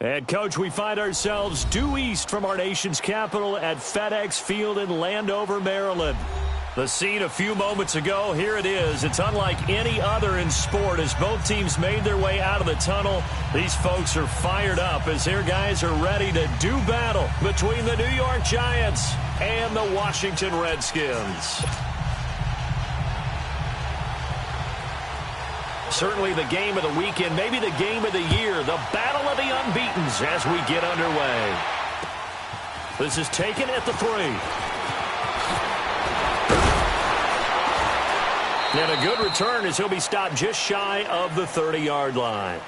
And, Coach, we find ourselves due east from our nation's capital at FedEx Field in Landover, Maryland. The scene a few moments ago, here it is. It's unlike any other in sport as both teams made their way out of the tunnel. These folks are fired up as their guys are ready to do battle between the New York Giants and the Washington Redskins. Certainly the game of the weekend, maybe the game of the year, the battle of the unbeatens as we get underway. This is taken at the 3. And a good return as he'll be stopped just shy of the 30-yard line.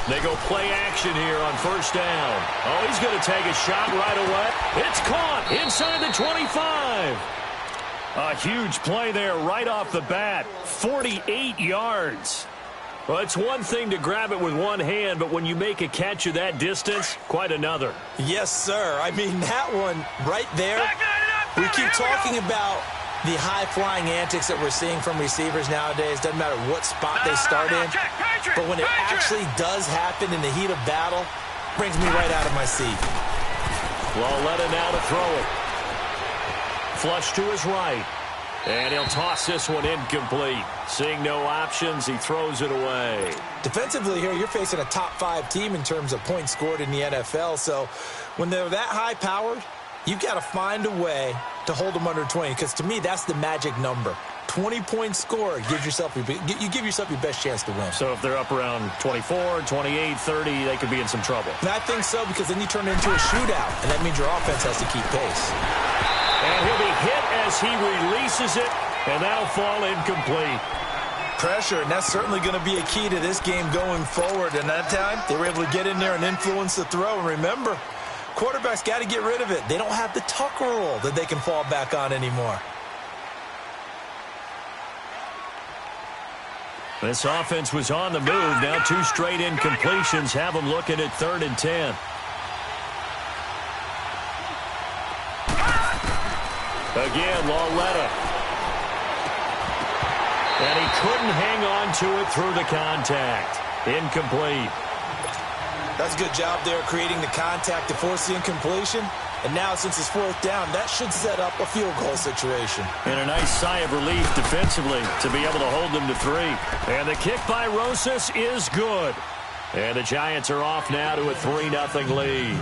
They go play action here on first down. Oh, he's going to take a shot right away. It's caught inside the 25. A huge play there right off the bat. 48 yards. Well, it's one thing to grab it with one hand, but when you make a catch of that distance, quite another. Yes, sir. I mean, that one right there, we keep talking about the high-flying antics that we're seeing from receivers nowadays. Doesn't matter what spot they start in. But when it actually does happen in the heat of battle, brings me right out of my seat. Lauletta now to throw it. Flush to his right. And he'll toss this one incomplete. Seeing no options, he throws it away. Defensively here, you're facing a top-5 team in terms of points scored in the NFL. So when they're that high-powered, you've got to find a way to hold them under 20, because to me, that's the magic number. 20 points scored, you give yourself your best chance to win. So if they're up around 24, 28, 30, they could be in some trouble. And I think so, because then you turn it into a shootout, and that means your offense has to keep pace. And he'll be hit as he releases it, and that'll fall incomplete. Pressure, and that's certainly going to be a key to this game going forward. And that time, they were able to get in there and influence the throw. And remember, quarterbacks got to get rid of it. They don't have the Tucker rule that they can fall back on anymore. This offense was on the move. Now 2 straight incompletions have them looking at 3rd and 10. Again, Lauletta. And he couldn't hang on to it through the contact. Incomplete. That's a good job there creating the contact to force the incompletion. And now, since it's 4th down, that should set up a field goal situation. And a nice sigh of relief defensively to be able to hold them to 3. And the kick by Rosas is good. And the Giants are off now to a 3-0 lead.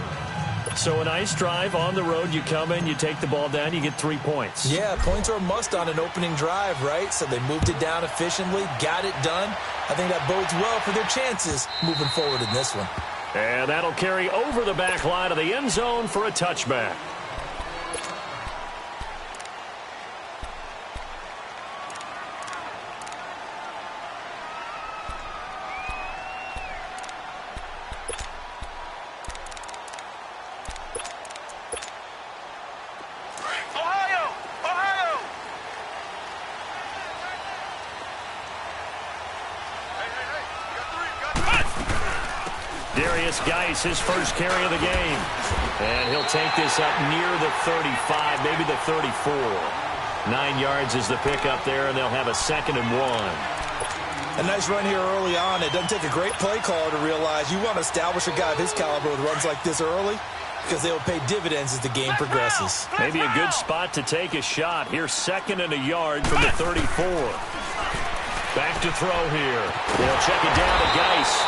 So a nice drive on the road. You come in, you take the ball down, you get 3 points. Yeah, points are a must on an opening drive, right? So they moved it down efficiently, got it done. I think that bodes well for their chances moving forward in this one. And that'll carry over the back line of the end zone for a touchback. Geis, his first carry of the game. And he'll take this up near the 35, maybe the 34. 9 yards is the pickup there, and they'll have a 2nd and 1. A nice run here early on. It doesn't take a great play caller to realize you want to establish a guy of his caliber with runs like this early, because they will pay dividends as the game progresses. Maybe a good spot to take a shot. Here's 2nd and a yard from the 34. Back to throw here. They'll check it down to Geis.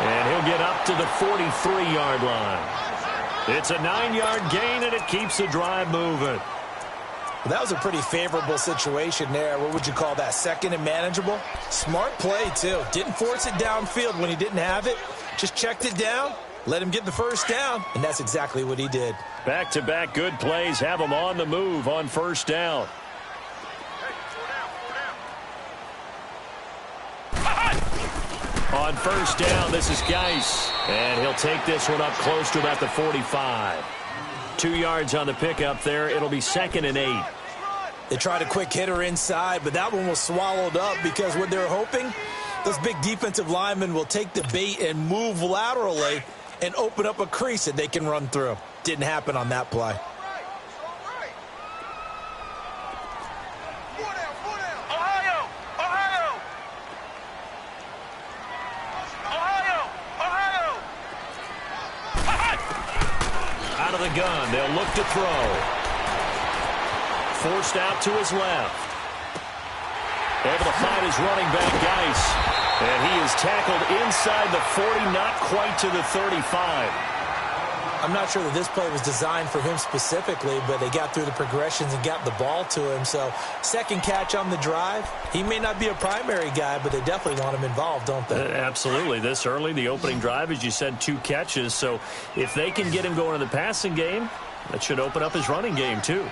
And he'll get up to the 43-yard line. It's a 9-yard gain, and it keeps the drive moving. Well, that was a pretty favorable situation there. What would you call that? 2nd and manageable? Smart play, too. Didn't force it downfield when he didn't have it. Just checked it down, let him get the first down, and that's exactly what he did. Back-to-back good plays have him on the move on first down. On first down, this is Geis. And he'll take this one up close to about the 45. 2 yards on the pickup there. It'll be 2nd and 8. They tried a quick hitter inside, but that one was swallowed up because what they're hoping, those big defensive linemen will take the bait and move laterally and open up a crease that they can run through. Didn't happen on that play. Out of the gun, they'll look to throw. Forced out to his left. Able to find his running back, Geis. And he is tackled inside the 40, not quite to the 35. I'm not sure that this play was designed for him specifically, but they got through the progressions and got the ball to him. So, second catch on the drive. He may not be a primary guy, but they definitely want him involved, don't they? Absolutely. This early, the opening drive, as you said, 2 catches. So, if they can get him going in the passing game, that should open up his running game, too.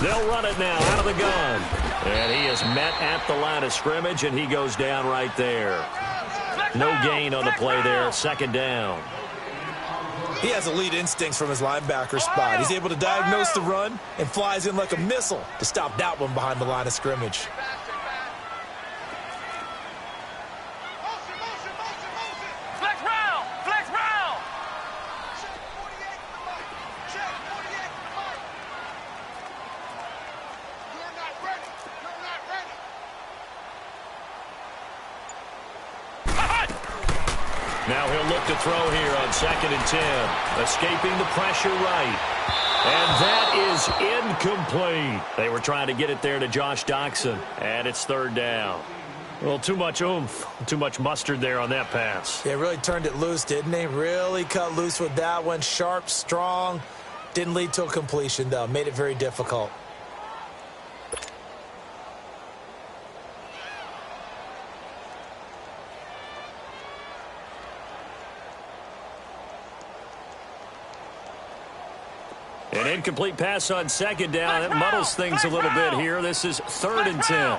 They'll run it now out of the gun. And he is met at the line of scrimmage, and he goes down right there. No gain on the play there. 2nd down. He has elite instincts from his linebacker spot. He's able to diagnose the run and flies in like a missile to stop that one behind the line of scrimmage. Now he'll look to throw here on 2nd and 10. Escaping the pressure right. And that is incomplete. They were trying to get it there to Josh Doxson. And it's 3rd down. Well, too much oomph, too much mustard there on that pass. Yeah, really turned it loose, didn't they? Really cut loose with that one. Sharp, strong. Didn't lead to a completion, though. Made it very difficult. An incomplete pass on 2nd down. That muddles things a little bit here. This is 3rd and 10.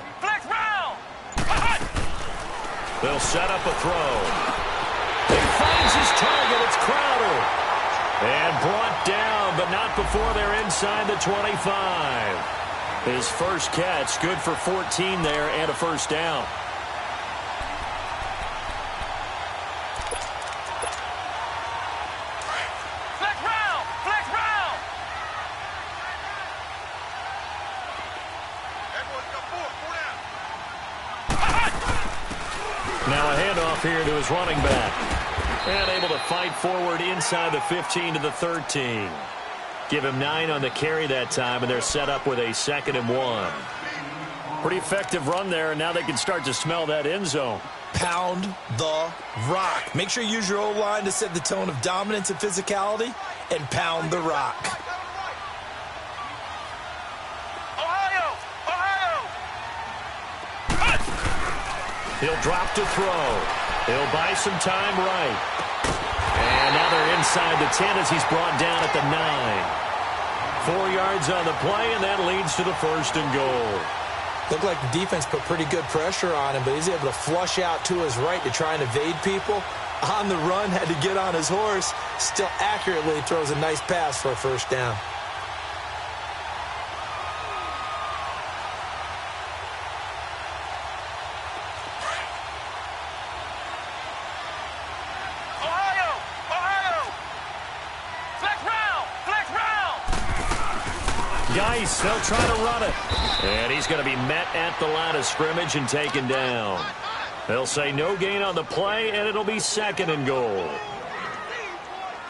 They'll set up a throw. He finds his target. It's Crowder. And brought down, but not before they're inside the 25. His first catch, good for 14 there and a 1st down. Now a handoff here to his running back. And able to fight forward inside the 15 to the 13. Give him 9 on the carry that time, and they're set up with a 2nd and 1. Pretty effective run there, and now they can start to smell that end zone. Pound the rock. Make sure you use your O-line to set the tone of dominance and physicality, and pound the rock. He'll drop to throw. He'll buy some time right. And now they're inside the 10 as he's brought down at the 9. 4 yards on the play, and that leads to the 1st and goal. Looked like the defense put pretty good pressure on him, but he's able to flush out to his right to try and evade people. On the run, had to get on his horse. Still accurately throws a nice pass for a 1st down. Geis, they'll try to run it. And he's going to be met at the line of scrimmage and taken down. They'll say no gain on the play, and it'll be 2nd and goal.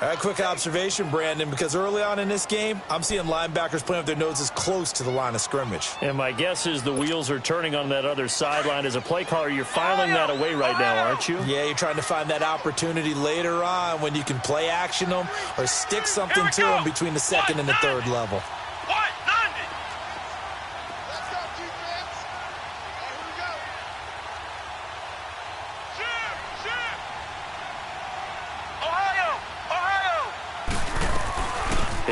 All right, quick observation, Brandon, because early on in this game, I'm seeing linebackers playing with their noses close to the line of scrimmage. And my guess is the wheels are turning on that other sideline. As a play caller, you're filing that away right now, aren't you? Yeah, you're trying to find that opportunity later on when you can play action them or stick something to them between the 2nd and the 3rd level.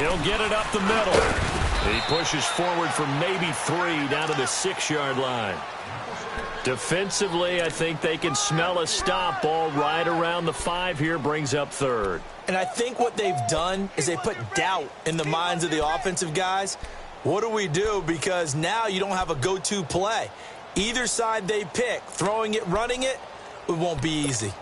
He'll get it up the middle. He pushes forward for maybe 3 down to the 6-yard line. Defensively, I think they can smell a stop. Ball right around the 5 here, brings up 3rd. And I think what they've done is they put doubt in the minds of the offensive guys. What do we do? Because now you don't have a go-to play. Either side they pick, throwing it, running it, it won't be easy.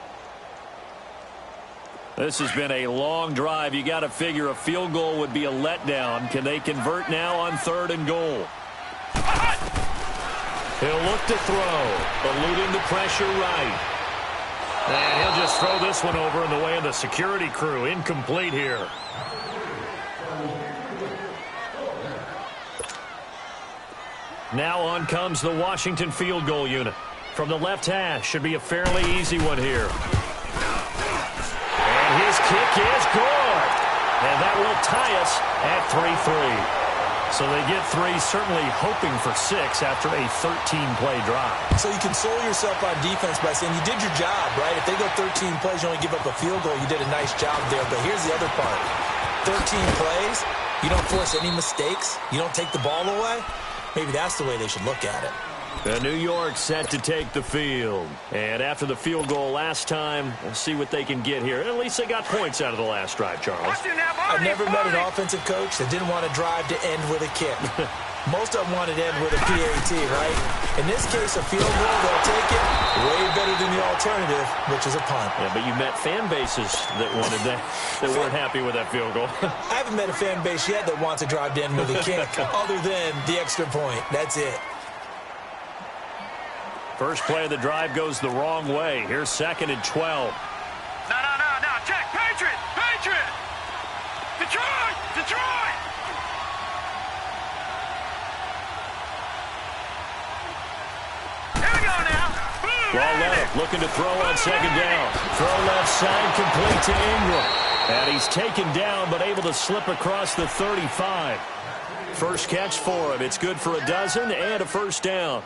This has been a long drive. You got to figure a field goal would be a letdown. Can they convert now on 3rd and goal? He'll look to throw, eluding the pressure right. And he'll just throw this one over in the way of the security crew. Incomplete here. Now on comes the Washington field goal unit. From the left hash, should be a fairly easy one here. And his kick is good. And that will tie us at 3-3. So they get 3, certainly hoping for 6 after a 13-play drive. So you console yourself on defense by saying you did your job, right? If they go 13 plays, you only give up a field goal, you did a nice job there. But here's the other part. 13 plays, you don't force any mistakes, you don't take the ball away. Maybe that's the way they should look at it. The New York set to take the field. And after the field goal last time, we'll see what they can get here. At least they got points out of the last drive, Charles. I've never met an offensive coach that didn't want to drive to end with a kick. Most of them wanted to end with a PAT, right? In this case, a field goal, they'll take it way better than the alternative, which is a punt. Yeah, but you met fan bases that wanted that weren't happy with that field goal. I haven't met a fan base yet that wants to drive to end with a kick other than the extra point. That's it. First play of the drive goes the wrong way. Here's 2nd and 12. No. Check. Patriot. Detroit. Here we go now. Left looking to throw on 2nd down. Throw left side, complete to Ingram. And he's taken down, but able to slip across the 35. First catch for him. It's good for a dozen and a first down.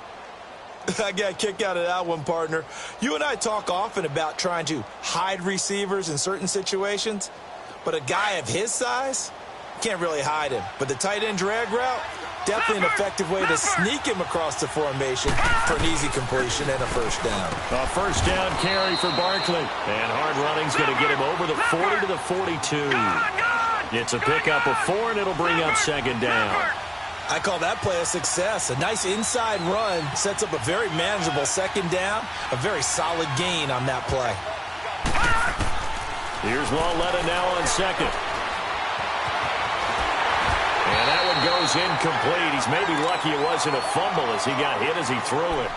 I got a kick out of that one, partner. You and I talk often about trying to hide receivers in certain situations, but a guy of his size can't really hide him. But the tight end drag route, definitely an effective way to sneak him across the formation for an easy completion and a first down. A first down carry for Barkley. And hard running's going to get him over the 40 to the 42. It's a pickup of 4, and it'll bring up 2nd down. I call that play a success. A nice inside run sets up a very manageable 2nd down. A very solid gain on that play. Here's Walletta now on 2nd. And that one goes incomplete. He's maybe lucky it wasn't a fumble as he got hit as he threw it.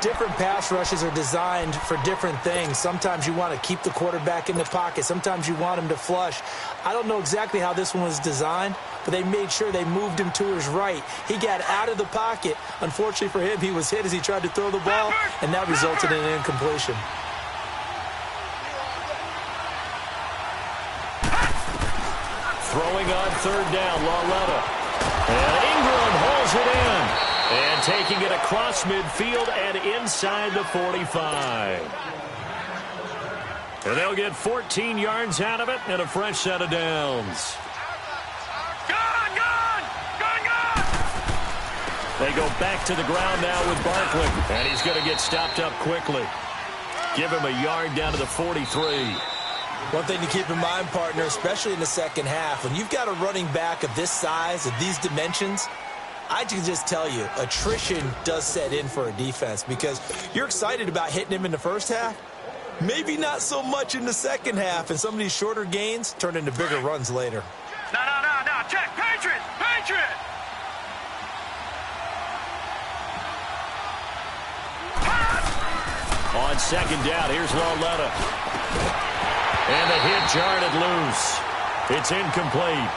Different pass rushes are designed for different things. Sometimes you want to keep the quarterback in the pocket. Sometimes you want him to flush. I don't know exactly how this one was designed, but they made sure they moved him to his right. He got out of the pocket. Unfortunately for him, he was hit as he tried to throw the ball, and that resulted in an incompletion. Throwing on 3rd down, Lawletta. And Ingram holds it in. And taking it across midfield and inside the 45. And they'll get 14 yards out of it and a fresh set of downs. Gone! They go back to the ground now with Barkley. And he's going to get stopped up quickly. Give him a yard down to the 43. One thing to keep in mind, partner, especially in the second half, when you've got a running back of this size, of these dimensions, I can just tell you, attrition does set in for a defense because you're excited about hitting him in the first half. Maybe not so much in the second half, and some of these shorter gains turn into bigger runs later. No. Check. Patriot. On 2nd down, here's Lawletta. And the hit jarred loose. It's incomplete.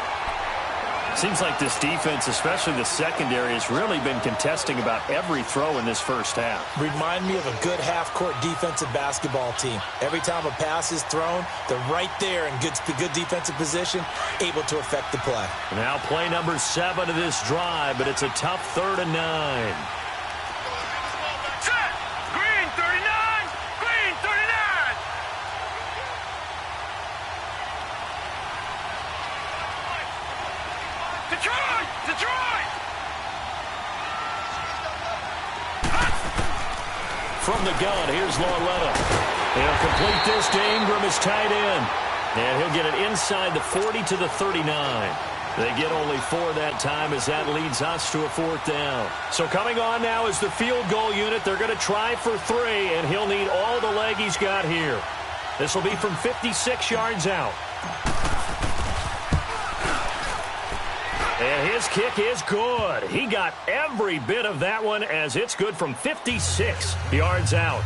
Seems like this defense, especially the secondary, has really been contesting about every throw in this first half. Remind me of a good half-court defensive basketball team. Every time a pass is thrown, they're right there in good defensive position, able to affect the play. Now play number 7 of this drive, but it's a tough 3rd and 9. Set. Green 39. Green 39. Detroit! Detroit! From the gun, here's Lauletta. He'll complete this to Ingram as tight end. And he'll get it inside the 40 to the 39. They get only 4 that time as that leads us to a 4th down. So coming on now is the field goal unit. They're going to try for 3, and he'll need all the leg he's got here. This will be from 56 yards out. And his kick is good. He got every bit of that one as it's good from 56 yards out.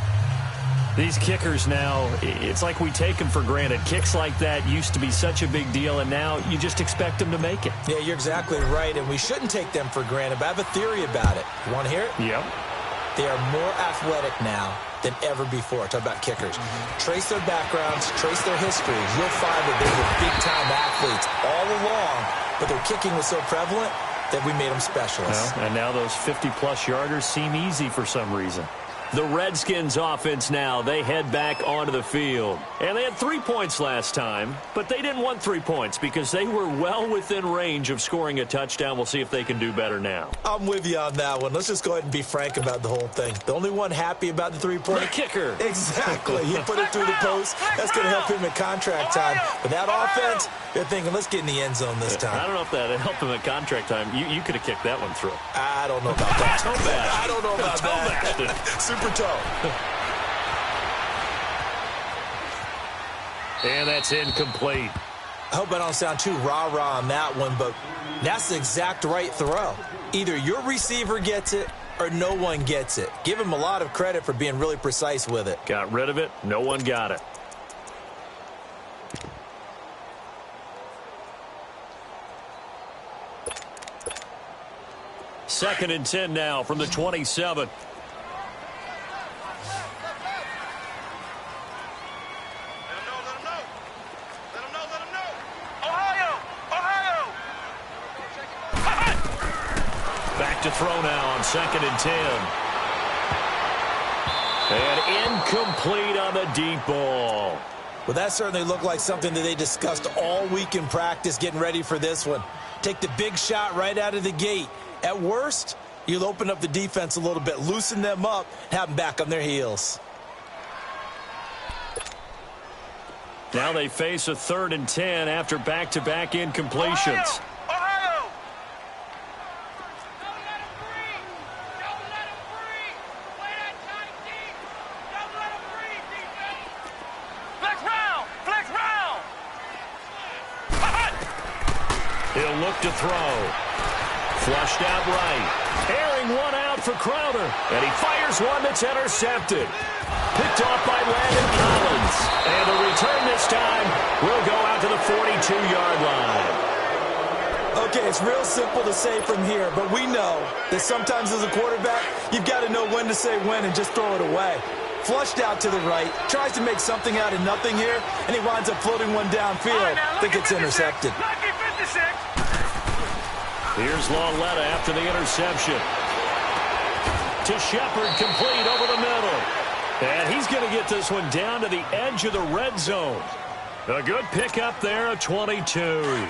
These kickers now, it's like we take them for granted. Kicks like that used to be such a big deal, and now you just expect them to make it. Yeah, you're exactly right, and we shouldn't take them for granted, but I have a theory about it. You want to hear it? Yep. They are more athletic now than ever before. Talk about kickers. Trace their backgrounds, trace their histories. You'll find that they were big-time athletes all along, but their kicking was so prevalent that we made them specialists. Well, and now those 50-plus yarders seem easy for some reason. The Redskins offense now, they head back onto the field. And they had 3 points last time, but they didn't want 3 points because they were well within range of scoring a touchdown. We'll see if they can do better now. I'm with you on that one. Let's just go ahead and be frank about the whole thing. The only one happy about the 3-point. The kicker. Exactly. He put it through the post. That's going to help him in contract time. But that offense, they're thinking, let's get in the end zone this time. I don't know if that helped him at contract time. You could have kicked that one through. I don't know about that. Toe bash. I don't know about that. Super toe. And that's incomplete. I hope I don't sound too rah-rah on that one, but that's the exact right throw. Either your receiver gets it or no one gets it. Give him a lot of credit for being really precise with it. Got rid of it. No one got it. Second and 10 now from the 27. Back to throw now on second and 10. And incomplete on the deep ball. Well, that certainly looked like something that they discussed all week in practice getting ready for this one. Take the big shot right out of the gate. At worst, you'll open up the defense a little bit, loosen them up, have them back on their heels. Now they face a 3rd and 10 after back-to-back incompletions. He'll look to throw. Flushed out right. Airing one out for Crowder. And he fires one that's intercepted. Picked off by Landon Collins. And the return this time will go out to the 42-yard line. Okay, it's real simple to say from here, but we know that sometimes as a quarterback, you've got to know when to say when and just throw it away. Flushed out to the right, tries to make something out of nothing here, and he winds up floating one downfield that gets intercepted. Here's Lauletta after the interception. To Shepard, complete over the middle. And he's going to get this one down to the edge of the red zone. A good pickup there, a 22.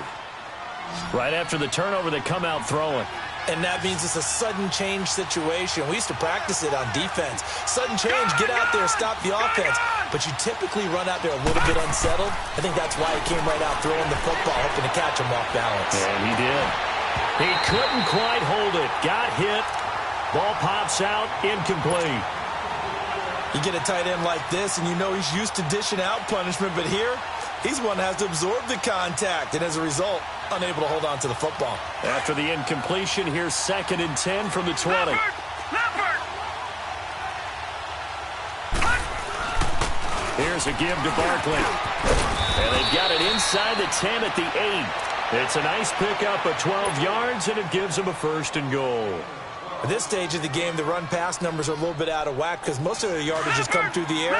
Right after the turnover, they come out throwing. And that means it's a sudden change situation. We used to practice it on defense. Sudden change, get out there, stop the offense. But you typically run out there a little bit unsettled. I think that's why he came right out throwing the football, hoping to catch him off balance. And he did. He couldn't quite hold it. Got hit. Ball pops out, incomplete. You get a tight end like this, and you know he's used to dishing out punishment, but here, he's one that has to absorb the contact, and as a result, unable to hold on to the football. After the incompletion, here's 2nd and 10 from the 20. Here's a give to Barkley. And they've got it inside the 10 at the 8. It's a nice pickup of 12 yards, and it gives them a 1st and goal. At this stage of the game, the run-pass numbers are a little bit out of whack because most of their yardage has come through the air.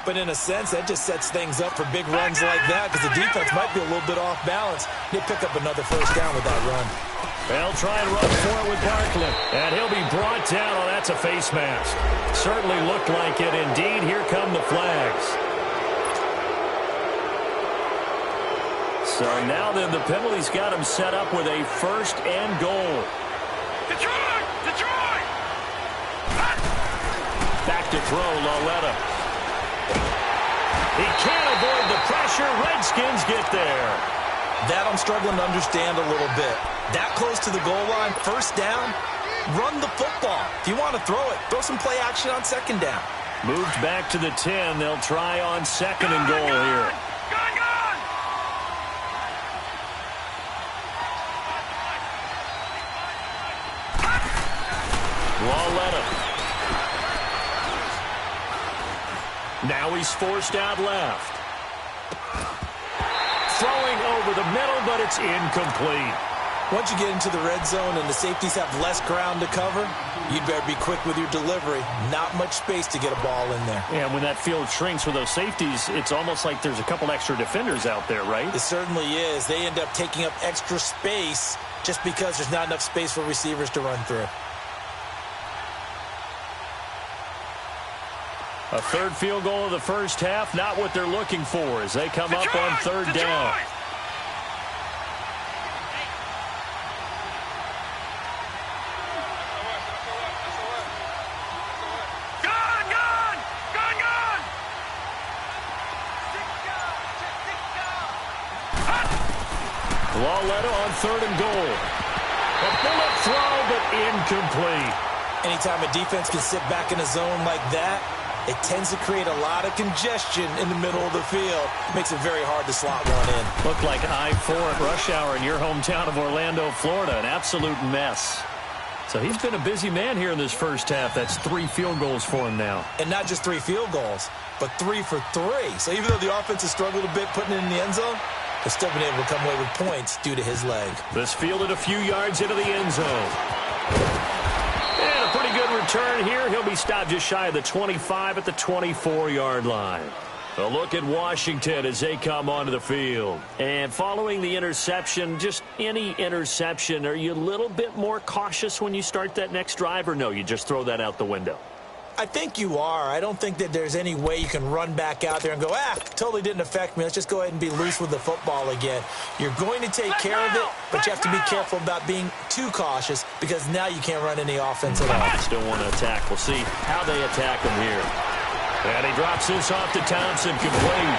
But in a sense, that just sets things up for big runs like that because the defense might be a little bit off balance. He'll pick up another 1st down with that run. They'll try and run for it with Barkley. And he'll be brought down. Oh, that's a face mask. Certainly looked like it. Indeed, here come the flags. So now then, the penalty's got him set up with a 1st and goal. Detroit! Detroit! Back to throw, Loletta. He can't avoid the pressure. Redskins get there. That I'm struggling to understand a little bit. That close to the goal line, 1st down, run the football. If you want to throw it, throw some play action on 2nd down. Moved back to the 10. They'll try on 2nd and goal here. Gone! Loletta. Now he's forced out left. Throwing over the middle, but it's incomplete. Once you get into the red zone and the safeties have less ground to cover, you'd better be quick with your delivery. Not much space to get a ball in there. And when that field shrinks with those safeties, it's almost like there's a couple extra defenders out there, right? It certainly is. They end up taking up extra space just because there's not enough space for receivers to run through. A 3rd field goal of the 1st half, not what they're looking for as they come up on 3rd down. Loletta on 3rd and goal. A bullet throw, but incomplete. Anytime a defense can sit back in a zone like that, it tends to create a lot of congestion in the middle of the field. Makes it very hard to slot one in. Looked like I-4 at rush hour in your hometown of Orlando, Florida. An absolute mess. So he's been a busy man here in this 1st half. That's 3 field goals for him now. And not just 3 field goals, but 3 for 3. So even though the offense has struggled a bit putting it in the end zone, they've still been able to come away with points due to his leg. This fielded a few yards into the end zone. And a pretty good return here. He'll be stopped just shy of the 25 at the 24-yard line. A look at Washington as they come onto the field. And following the interception, just any interception, are you a little bit more cautious when you start that next drive, or no, you just throw that out the window? I think you are. I don't think that there's any way you can run back out there and go, totally didn't affect me. Let's just go ahead and be loose with the football again. You're going to take care of it, but you have to be careful about being too cautious because now you can't run any offense at all. Still want to attack. We'll see how they attack him here. And he drops this off to Thompson, complete.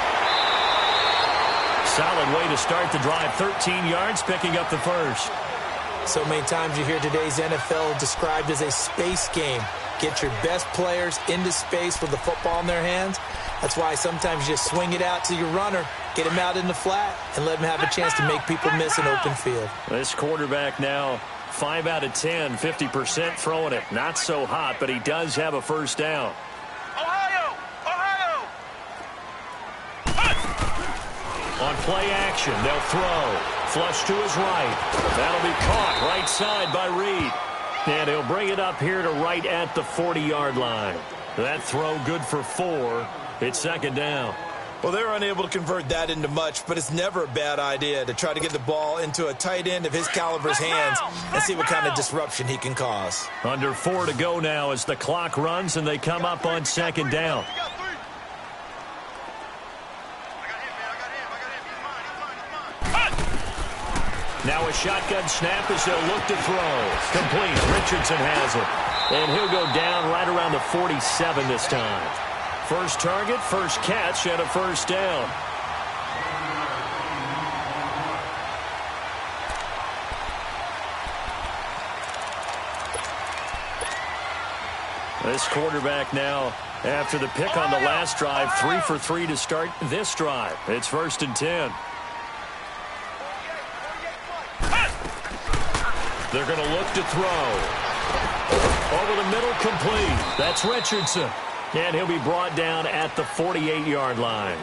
Solid way to start the drive. 13 yards, picking up the 1st. So many times you hear today's NFL described as a space game. Get your best players into space with the football in their hands. That's why sometimes you just swing it out to your runner, get him out in the flat, and let him have a chance to make people miss an open field. This quarterback now, 5 out of 10, 50% throwing it. Not so hot, but he does have a 1st down. Ohio! On play action, they'll throw. Flush to his right. That'll be caught right side by Reed. And he'll bring it up here to right at the 40-yard line. That throw good for 4. It's 2nd down. Well, they're unable to convert that into much, but it's never a bad idea to try to get the ball into a tight end of his caliber's hands and see what kind of disruption he can cause. Under 4 to go now as the clock runs and they come up on 2nd down. Now a shotgun snap as they'll look to throw. Complete. Richardson has it. And he'll go down right around the 47 this time. First target, first catch, and a 1st down. This quarterback now, after the pick on the last drive, 3 for 3 to start this drive. It's 1st and 10. They're going to look to throw. Over the middle, complete. That's Richardson. And he'll be brought down at the 48-yard line.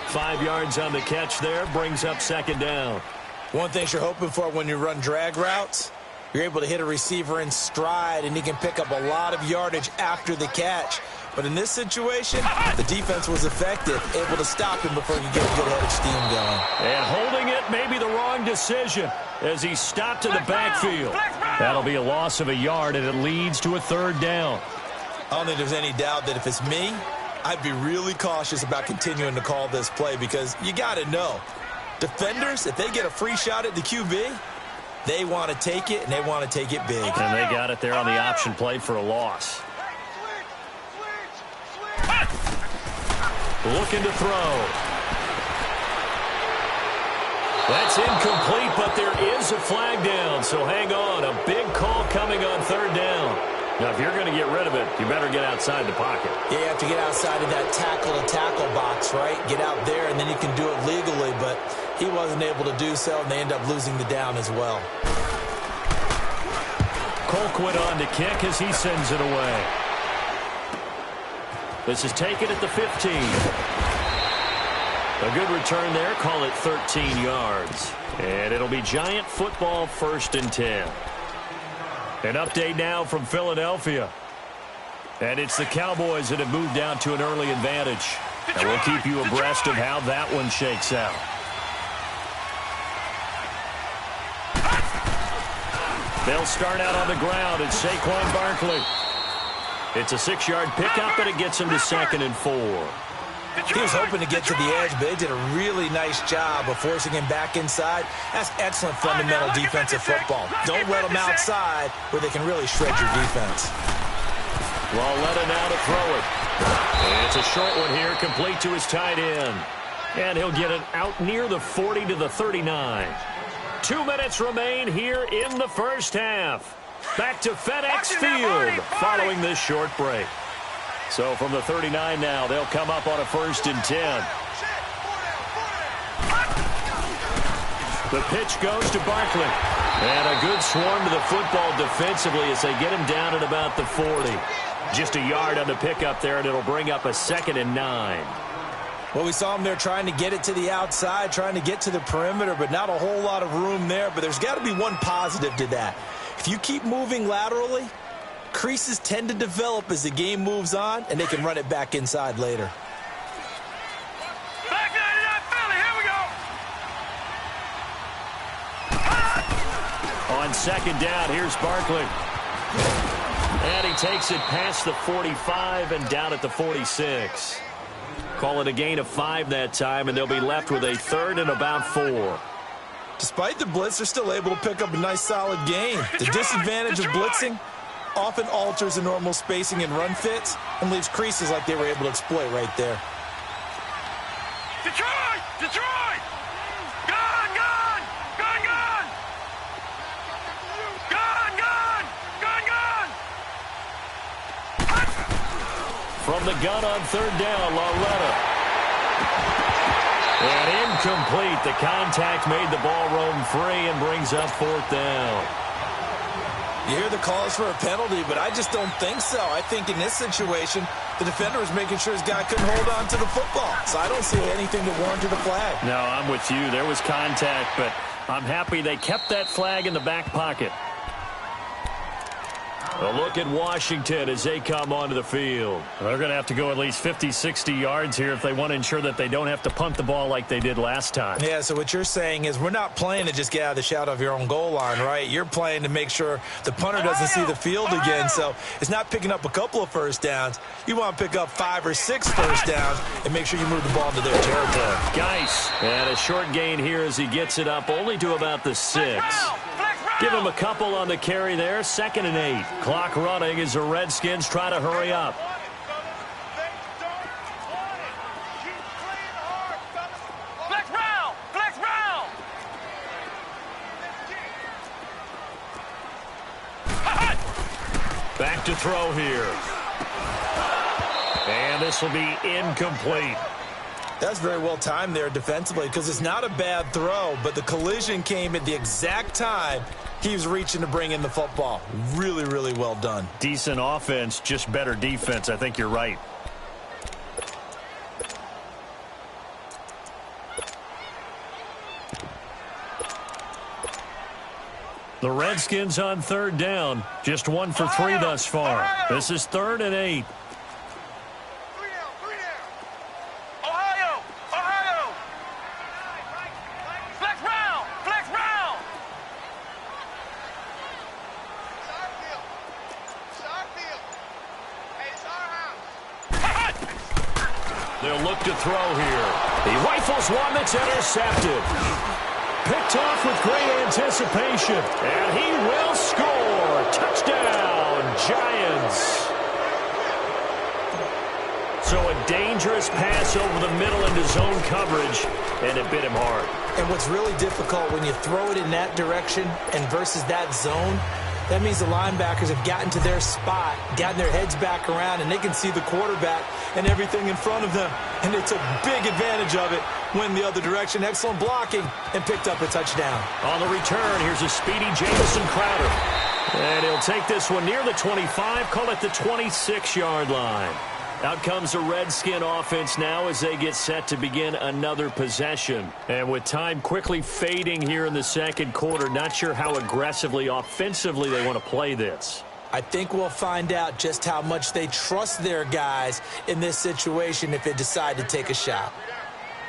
5 yards on the catch there, brings up 2nd down. One thing you're hoping for when you run drag routes, you're able to hit a receiver in stride, and he can pick up a lot of yardage after the catch. But in this situation, the defense was effective, able to stop him before you get a good head of steam going. And holding it may be the wrong decision as he stopped in the backfield. That'll be a loss of a yard, and it leads to a 3rd down. I don't think there's any doubt that if it's me, I'd be really cautious about continuing to call this play because you got to know. Defenders, if they get a free shot at the QB, they want to take it, and they want to take it big. And they got it there on the option play for a loss. Looking to throw. That's incomplete, but there is a flag down, so hang on. A big call coming on third down. Now, if you're going to get rid of it, you better get outside the pocket. Yeah, you have to get outside of that tackle-to-tackle box, right? Get out there, and then you can do it legally, but he wasn't able to do so, and they end up losing the down as well. Colquitt on to kick as he sends it away. This is taken at the 15. A good return there. Call it 13 yards. And it'll be Giant football 1st and 10. An update now from Philadelphia. And it's the Cowboys that have moved down to an early advantage. And we'll keep you abreast of how that one shakes out. They'll start out on the ground. It's Saquon Barkley. It's a 6-yard pickup, and it gets him to 2nd and 4. He was hoping to get to the edge, but they did a really nice job of forcing him back inside. That's excellent fundamental defensive football. Don't let them outside where they can really shred your defense. Lauletta now to throw it. And it's a short one here, complete to his tight end. And he'll get it out near the 40 to the 39. 2 minutes remain here in the first half. Back to FedEx Field following this short break. So from the 39 now, they'll come up on a 1st and 10. The pitch goes to Barkley. And a good swarm to the football defensively as they get him down at about the 40. Just a yard on the pickup there, and it'll bring up a 2nd and 9. Well, we saw him there trying to get it to the outside, trying to get to the perimeter, but not a whole lot of room there. But there's got to be one positive to that. If you keep moving laterally, creases tend to develop as the game moves on, and they can run it back inside later. Back 99 Philly, here we go. On 2nd down, here's Barkley. And he takes it past the 45 and down at the 46. Call it a gain of 5 that time, and they'll be left with a 3rd and about 4. Despite the blitz, they're still able to pick up a nice, solid gain. The disadvantage of blitzing often alters the normal spacing and run fits and leaves creases like they were able to exploit right there. Detroit! Detroit! Gone, gone! Gone, gone! Gone, gone! Gone, gone! From the gun on 3rd down, Lauletta. And incomplete. The contact made the ball roam free and brings up 4th down. You hear the calls for a penalty, but I just don't think so. I think in this situation, the defender was making sure his guy couldn't hold on to the football. So I don't see anything that warranted a flag. No, I'm with you. There was contact, but I'm happy they kept that flag in the back pocket. A look at Washington as they come onto the field. They're going to have to go at least 50, 60 yards here if they want to ensure that they don't have to punt the ball like they did last time. Yeah, so what you're saying is we're not playing to just get out of the shadow of your own goal line, right? You're playing to make sure the punter doesn't see the field again. So it's not picking up a couple of first downs. You want to pick up 5 or 6 first downs and make sure you move the ball into their territory. Geis, and a short gain here as he gets it up only to about the 6. Give him a couple on the carry there. 2nd and 8. Clock running as the Redskins try to hurry up. Flex round! Flex round! Back to throw here. And this will be incomplete. That's very well timed there defensively because it's not a bad throw, but the collision came at the exact time he was reaching to bring in the football. Really, really well done. Decent offense, just better defense. I think you're right. The Redskins on 3rd down. Just 1 for 3 thus far. This is 3rd and 8. He'll look to throw here. He rifles one that's intercepted. Picked off with great anticipation. And he will score. Touchdown, Giants. So a dangerous pass over the middle into zone coverage, and it bit him hard. And what's really difficult when you throw it in that direction and versus that zone, that means the linebackers have gotten to their spot, gotten their heads back around, and they can see the quarterback and everything in front of them. And they took big advantage of it, went the other direction. Excellent blocking, and picked up a touchdown. On the return, here's a speedy Jamison Crowder. And he'll take this one near the 25, call it the 26-yard line. Out comes the Redskin offense now as they get set to begin another possession. And with time quickly fading here in the second quarter, not sure how aggressively, offensively they want to play this. I think we'll find out just how much they trust their guys in this situation if they decide to take a shot.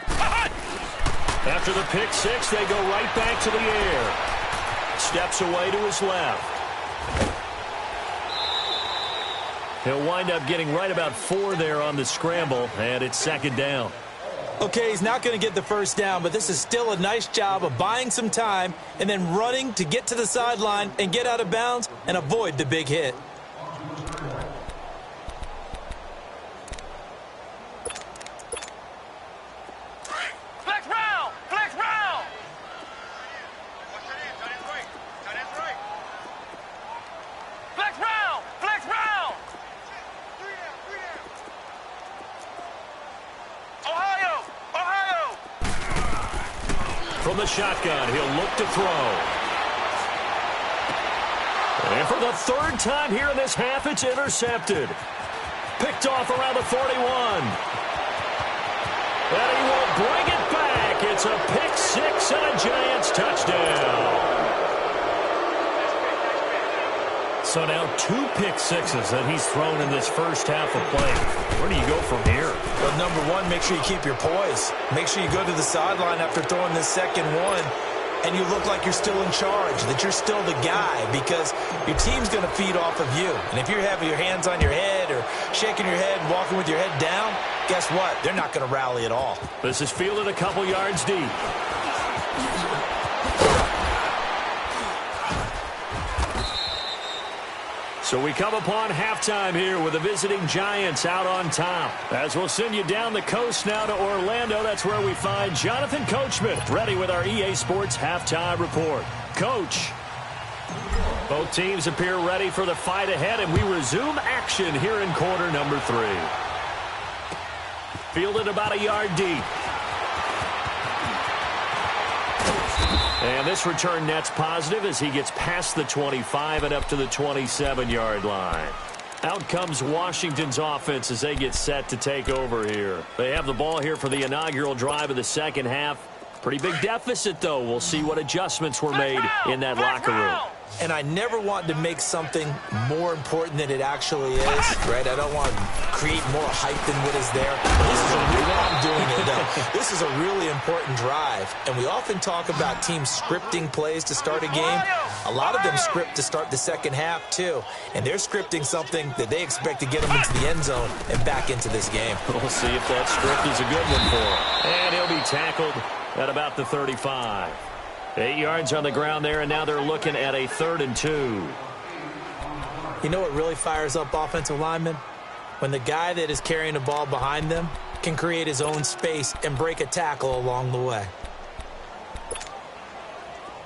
After the pick six, they go right back to the air. Steps away to his left. He'll wind up getting right about 4 there on the scramble, and it's second down. Okay, he's not going to get the first down, but this is still a nice job of buying some time and then running to get to the sideline and get out of bounds and avoid the big hit. Flex round! Flex round! Flex round! Flex round! Ohio! Ohio! From the shotgun, he'll look to throw. And for the third time here in this half, it's intercepted. Picked off around the 41. And he will bring it back. It's a pick six and a Giants touchdown. So now 2 pick sixes that he's thrown in this first half of play. Where do you go from here? Well, number one, make sure you keep your poise. Make sure you go to the sideline after throwing this second one, and you look like you're still in charge, that you're still the guy, because your team's going to feed off of you. And if you're having your hands on your head or shaking your head, walking with your head down, guess what? They're not going to rally at all. This is fielded a couple yards deep. So we come upon halftime here with the visiting Giants out on top. As we'll send you down the coast now to Orlando, that's where we find Jonathan Coachman, ready with our EA Sports halftime report. Coach. Both teams appear ready for the fight ahead, and we resume action here in quarter number 3. Fielded about a yard deep. And this return net's positive as he gets past the 25 and up to the 27-yard line. Out comes Washington's offense as they get set to take over here. They have the ball here for the inaugural drive of the second half. Pretty big deficit, though. We'll see what adjustments were made in that locker room. And I never want to make something more important than it actually is, right? I don't want to create more hype than what is there. This is I'm doing it, though. This is a really important drive. And we often talk about teams scripting plays to start a game. A lot of them script to start the second half, too. And they're scripting something that they expect to get them into the end zone and back into this game. We'll see if that script is a good one for him. And he'll be tackled at about the 35. 8 yards on the ground there, and now they're looking at a 3rd and 2. You know what really fires up offensive linemen? When the guy that is carrying the ball behind them can create his own space and break a tackle along the way.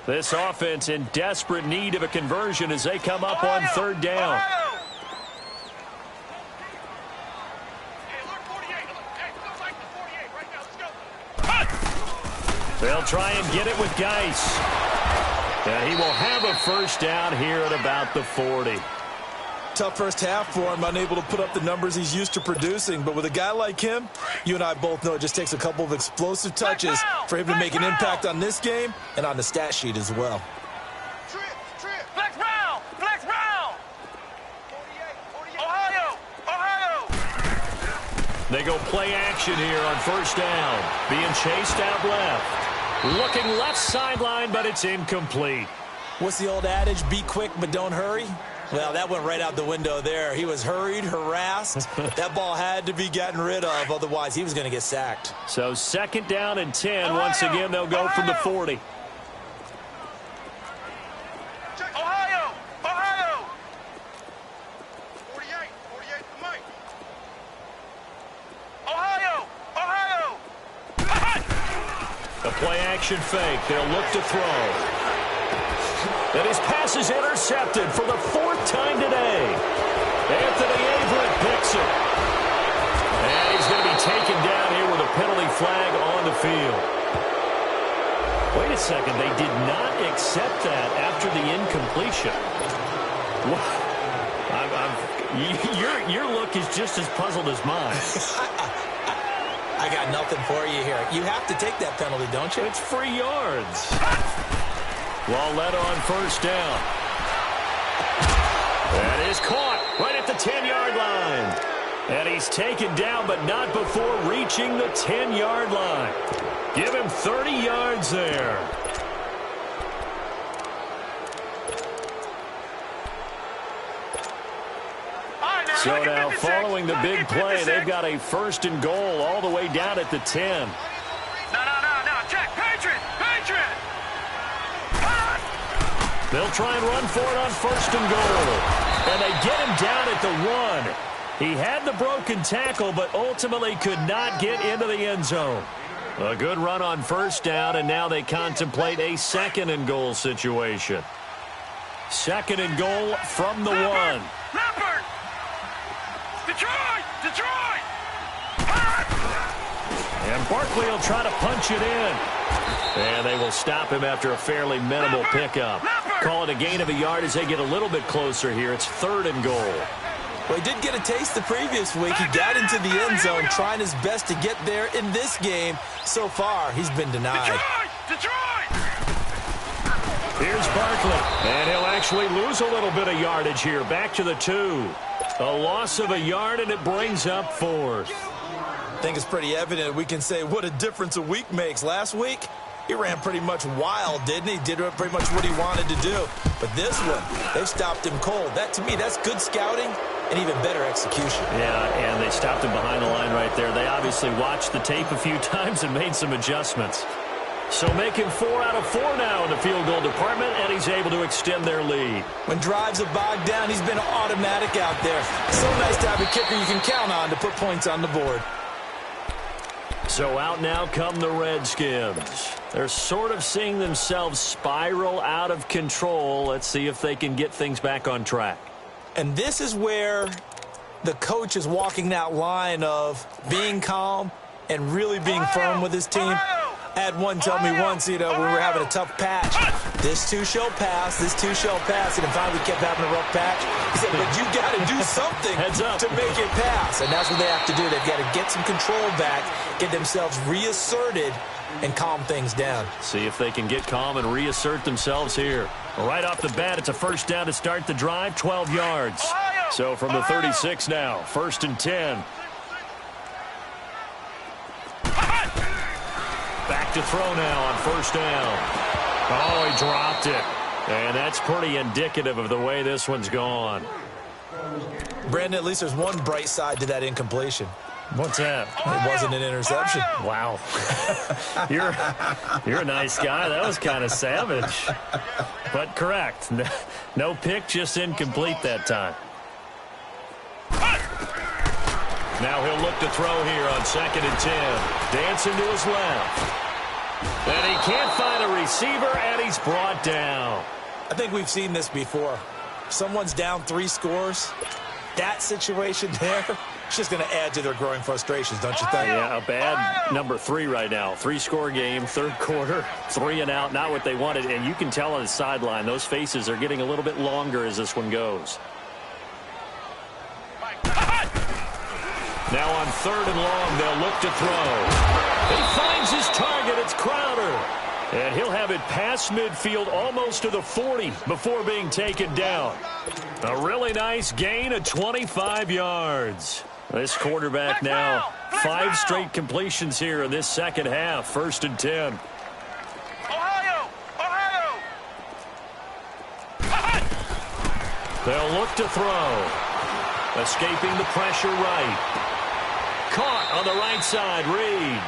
This offense in desperate need of a conversion as they come up on 3rd down. They'll try and get it with Geis. And he will have a first down here at about the 40. Tough first half for him, unable to put up the numbers he's used to producing. But with a guy like him, you and I both know it just takes a couple of explosive touches for him to make an impact on this game and on the stat sheet as well. Flex round! Flex round! Ohio! Ohio! They go play action here on first down. Being chased out left. Looking left sideline, but it's incomplete. What's the old adage? Be quick, but don't hurry. Well, that went right out the window there. He was hurried, harassed. That ball had to be gotten rid of, otherwise he was going to get sacked. So 2nd down and 10. Once again, they'll go from the 40. Ohio! Ohio! 48 to Mike. Ohio! Ohio! A play-action fake. They'll look to throw. And his pass is intercepted for the 4th time today. Anthony Averett picks it. And he's going to be taken down here with a penalty flag on the field. Wait a second. They did not accept that after the incompletion. Your look is just as puzzled as mine. I got nothing for you here. You have to take that penalty, don't you? It's free yards. Well led on 1st down. That is caught right at the 10-yard line. And he's taken down, but not before reaching the 10-yard line. Give him 30 yards there. So now, following the big play, they've got a 1st and goal all the way down at the 10. No. Check. Patriot! They'll try and run for it on 1st and goal. And they get him down at the 1. He had the broken tackle, but ultimately could not get into the end zone. A good run on 1st down, and now they contemplate a 2nd and goal situation. 2nd and goal from the 1. Leopard! Detroit! And Barkley will try to punch it in. And they will stop him after a fairly minimal pickup. Call it a gain of a yard as they get a little bit closer here. It's 3rd and goal. Well, he did get a taste the previous week. He got into the end zone trying his best to get there in this game. So far, he's been denied. Detroit! Here's Barkley. And he'll actually lose a little bit of yardage here. Back to the 2. A loss of a yard, and it brings up 4th. I think it's pretty evident we can say what a difference a week makes. Last week, he ran pretty much wild, didn't he? Did pretty much what he wanted to do. But this one, they've stopped him cold. That, to me, that's good scouting and even better execution. Yeah, and they stopped him behind the line right there. They obviously watched the tape a few times and made some adjustments. So making 4 out of 4 now in the field goal department, and he's able to extend their lead. When drives are bogged down, he's been automatic out there. So nice to have a kicker you can count on to put points on the board. So out now come the Redskins. They're sort of seeing themselves spiral out of control. Let's see if they can get things back on track. And this is where the coach is walking that line of being calm and really being firm with his team. I had one tell me once, when we were having a tough patch, this too shall pass, and then finally we kept having a rough patch. He said, but you got to do something to make it pass, and that's what they have to do. They've got to get some control back, get themselves reasserted, and calm things down. See if they can get calm and reassert themselves here. Right off the bat, it's a 1st down to start the drive, 12 yards. So from the 36 now, 1st and 10. Back to throw now on 1st down. Oh, he dropped it. And that's pretty indicative of the way this one's gone. Brandon, at least there's one bright side to that incompletion. What's that? It wasn't an interception. Wow. You're a nice guy. That was kind of savage. But correct. No pick, just incomplete that time. Now he'll look to throw here on 2nd and 10. Dancing to his left. And he can't find a receiver, and he's brought down. I think we've seen this before. Someone's down 3 scores. That situation there, it's just going to add to their growing frustrations, don't you think? Yeah, a bad number 3 right now. 3-score game, 3rd quarter, 3 and out, not what they wanted. And you can tell on the sideline, those faces are getting a little bit longer as this one goes. Now on 3rd and long, they'll look to throw. He finds his target. It's Crowder. And he'll have it past midfield almost to the 40 before being taken down. A really nice gain of 25 yards. This quarterback now, 5 straight completions here in this 2nd half. 1st and 10. They'll look to throw. Escaping the pressure right. Caught on the right side, Reed.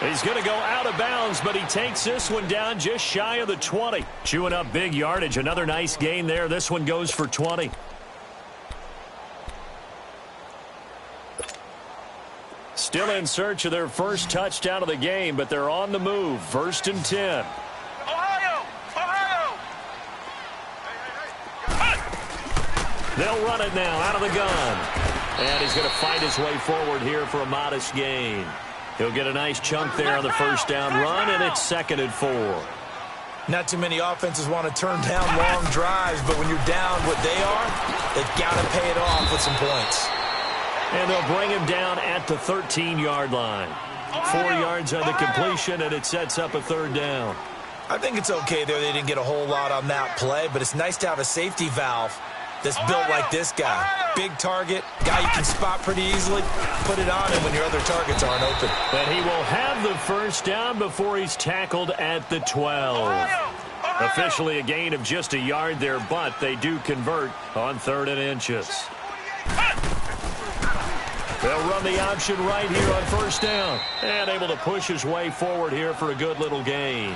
He's going to go out of bounds, but he takes this one down just shy of the 20. Chewing up big yardage. Another nice gain there. This one goes for 20. Still in search of their first touchdown of the game, but they're on the move. 1st and 10. Ohio! Ohio! They'll run it now out of the gun. And he's going to fight his way forward here for a modest gain. He'll get a nice chunk there on the first down run, and it's 2nd and 4. Not too many offenses want to turn down long drives, but when you're down what they are, they've got to pay it off with some points. And they'll bring him down at the 13-yard line. 4 yards on the completion, and it sets up a 3rd down. I think it's okay there. They didn't get a whole lot on that play, but it's nice to have a safety valve that's built like this guy. Big target, guy you can spot pretty easily. Put it on him when your other targets aren't open. But he will have the first down before he's tackled at the 12. Officially a gain of just a yard there, but they do convert on 3rd and inches. They'll run the option right here on 1st down. And able to push his way forward here for a good little gain.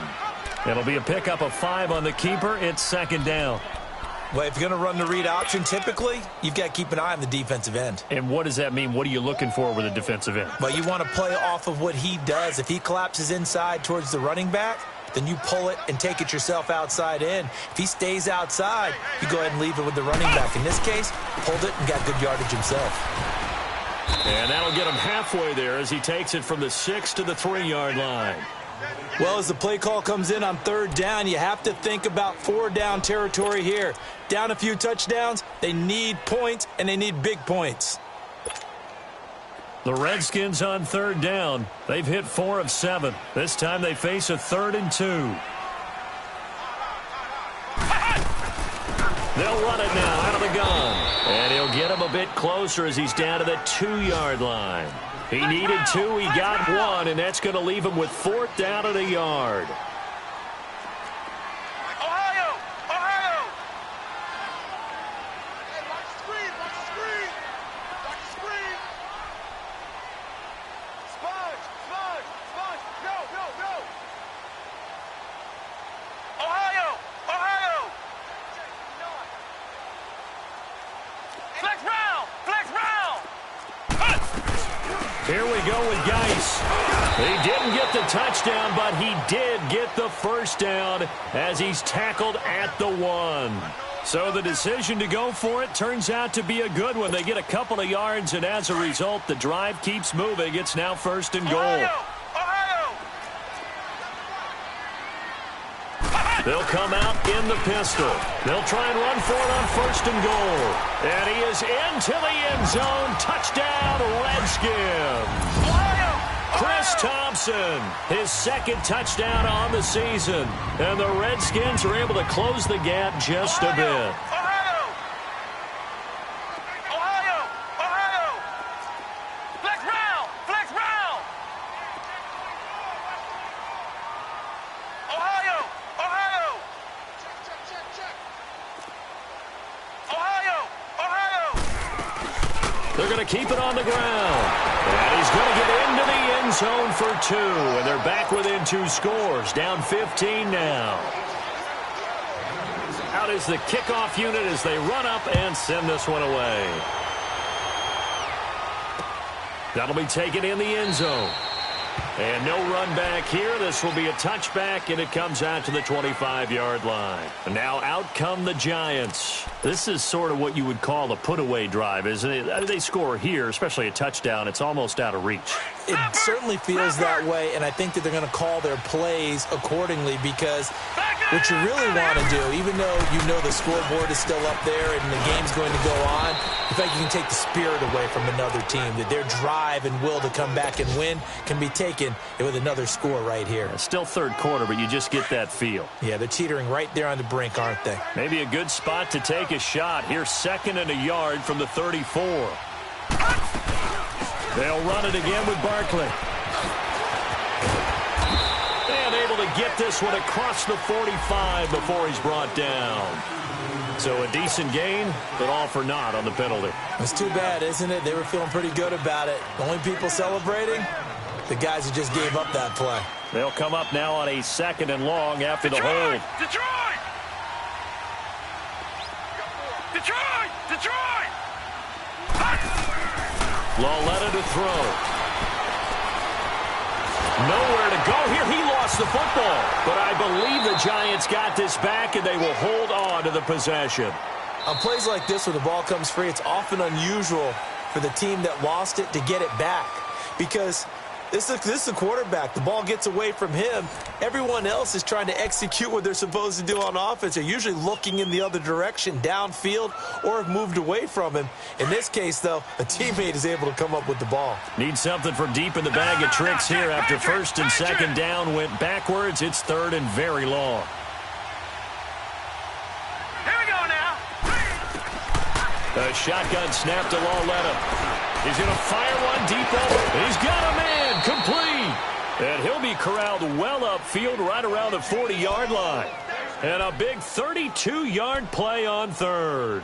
It'll be a pickup of 5 on the keeper. It's 2nd down. Well, if you're going to run the read option, typically, you've got to keep an eye on the defensive end. And what does that mean? What are you looking for with a defensive end? Well, you want to play off of what he does. If he collapses inside towards the running back, then you pull it and take it yourself outside in. If he stays outside, you go ahead and leave it with the running back. In this case, pulled it and got good yardage himself. And that'll get him halfway there as he takes it from the 6 to the 3-yard line. Well, as the play call comes in on 3rd down, you have to think about 4-down territory here. Down a few touchdowns, they need points, and they need big points. The Redskins on 3rd down. They've hit 4 of 7. This time they face a 3rd and 2. They'll run it now out of the gun. And he'll get him a bit closer as he's down to the 2-yard line. He needed 2, he got 1, and that's going to leave him with 4th down and a yard. Ohio! Ohio! Hey, watch the screen! Watch the screen! Watch the screen! Sponge! Sponge! Sponge! Go! Go! Go! Ohio! Ohio! Flex round! Flex round! Here we go with Geis. He didn't get the touchdown, but he did get the first down as he's tackled at the 1. So the decision to go for it turns out to be a good one. They get a couple of yards, and as a result, the drive keeps moving. It's now 1st and goal. Ohio! They'll come out in the pistol. They'll try and run for it on 1st and goal. And he is into the end zone. Touchdown, Redskins. Chris Thompson, his 2nd touchdown on the season. And the Redskins are able to close the gap just a bit. Flex round! Flex round! Ohio! Ohio! Ohio! Ohio! They're going to keep it on the ground. And he's going to get into the end zone for 2. And they're back within 2 scores. Down 15 now. Out is the kickoff unit as they run up and send this one away. That'll be taken in the end zone. And no run back here. This will be a touchback, and it comes out to the 25-yard line. And now out come the Giants. This is sort of what you would call a put-away drive, isn't it? They score here, especially a touchdown. It's almost out of reach. It certainly feels that way, and I think that they're going to call their plays accordingly because what you really want to do, even though you know the scoreboard is still up there and the game's going to go on, the fact you can take the spirit away from another team, that their drive and will to come back and win can be taken with another score right here. It's still 3rd quarter, but you just get that feel. Yeah, they're teetering right there on the brink, aren't they? Maybe a good spot to take a shot. Here's 2nd and a yard from the 34. They'll run it again with Barkley. And able to get this one across the 45 before he's brought down. So a decent gain, but all for naught on the penalty. It's too bad, isn't it? They were feeling pretty good about it. The only people celebrating, the guys who just gave up that play. They'll come up now on a 2nd and long after the hold. Detroit! Detroit! Detroit! Lauletta to throw. Nowhere to go here. He lost the football. But I believe the Giants got this back, and they will hold on to the possession. On plays like this where the ball comes free, it's often unusual for the team that lost it to get it back. Because this is the quarterback. The ball gets away from him. Everyone else is trying to execute what they're supposed to do on offense. They're usually looking in the other direction, downfield, or have moved away from him. In this case, though, a teammate is able to come up with the ball. Need something from deep in the bag of tricks here. After 1st and 2nd down went backwards, it's 3rd and very long. Here we go now. A shotgun snap to Lauletta. He's going to fire one deep over. He's got a man complete. And he'll be corralled well upfield right around the 40-yard line. And a big 32-yard play on 3rd.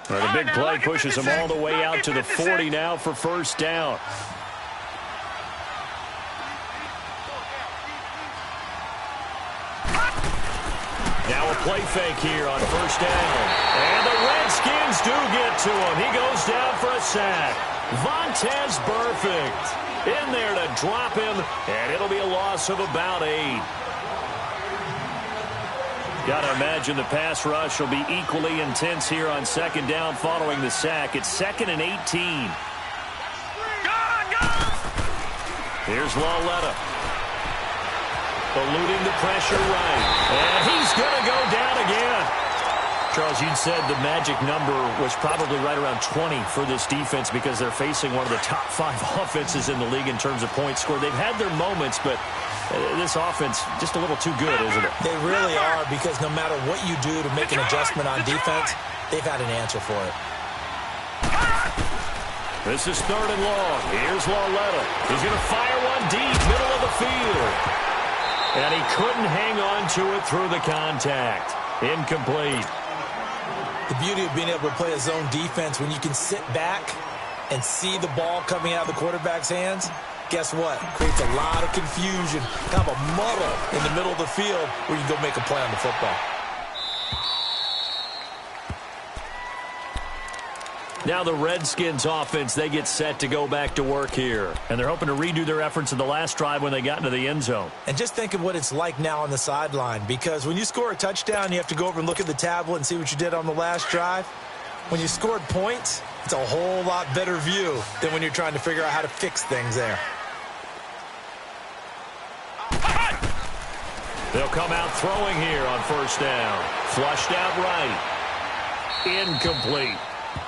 The big play pushes him all the way out to the 40 now for 1st down. Now a play fake here on 1st down. And the Redskins do get to him. He goes down for a sack. Vontaze Burfict in there to drop him, and it'll be a loss of about 8. Got to imagine the pass rush will be equally intense here on 2nd down following the sack. It's 2nd and 18. Here's Lauletta. Eluding the pressure right. And he's going to go down again. Charles, you'd said the magic number was probably right around 20 for this defense because they're facing one of the top 5 offenses in the league in terms of points scored. They've had their moments, but this offense just a little too good, isn't it? They really are, because no matter what you do to make an adjustment on defense, they've had an answer for it. This is 3rd and long. Here's Lauletta. He's going to fire one deep, middle of the field. And he couldn't hang on to it through the contact. Incomplete. The beauty of being able to play a zone defense, when you can sit back and see the ball coming out of the quarterback's hands, guess what? Creates a lot of confusion, kind of a muddle in the middle of the field where you can go make a play on the football. Now the Redskins offense, they get set to go back to work here. And they're hoping to redo their efforts in the last drive when they got into the end zone. And just think of what it's like now on the sideline, because when you score a touchdown, you have to go over and look at the tablet and see what you did on the last drive. When you scored points, it's a whole lot better view than when you're trying to figure out how to fix things there. They'll come out throwing here on 1st down. Flushed out right. Incomplete.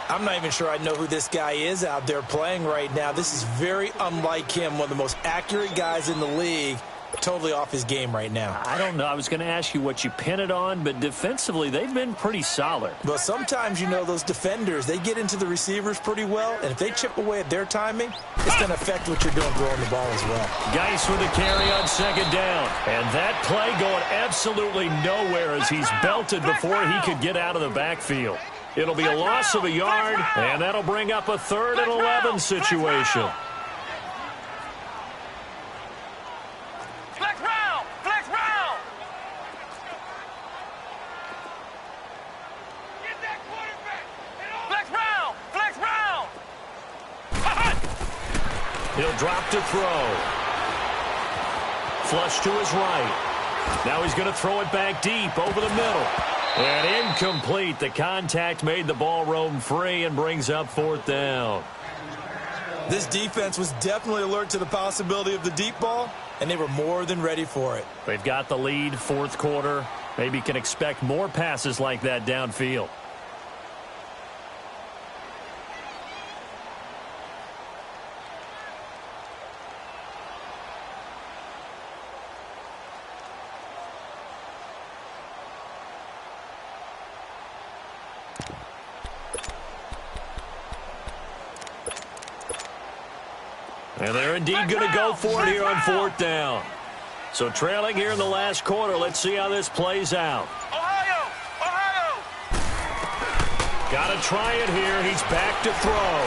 I'm not even sure I know who this guy is out there playing right now. This is very unlike him, one of the most accurate guys in the league. Totally off his game right now. I don't know. I was going to ask you what you pin it on, but defensively, they've been pretty solid. Well, sometimes, you know, those defenders, they get into the receivers pretty well, and if they chip away at their timing, it's going to affect what you're doing throwing the ball as well. Geis with a carry on 2nd down. And that play going absolutely nowhere as he's belted before he could get out of the backfield. It'll be a loss of a yard, and that'll bring up a 3rd and 11 situation. Flex round! Flex round! Get that quarterback! Flex round! Flex round! He'll drop to throw. Flush to his right. Now he's going to throw it back deep over the middle. And incomplete. The contact made the ball roam free and brings up 4th down. This defense was definitely alert to the possibility of the deep ball, and they were more than ready for it. They've got the lead, 4th quarter. Maybe can expect more passes like that downfield. And they're indeed going to go for it here on 4th down. So trailing here in the last quarter. Let's see how this plays out. Ohio! Got to try it here. He's back to throw.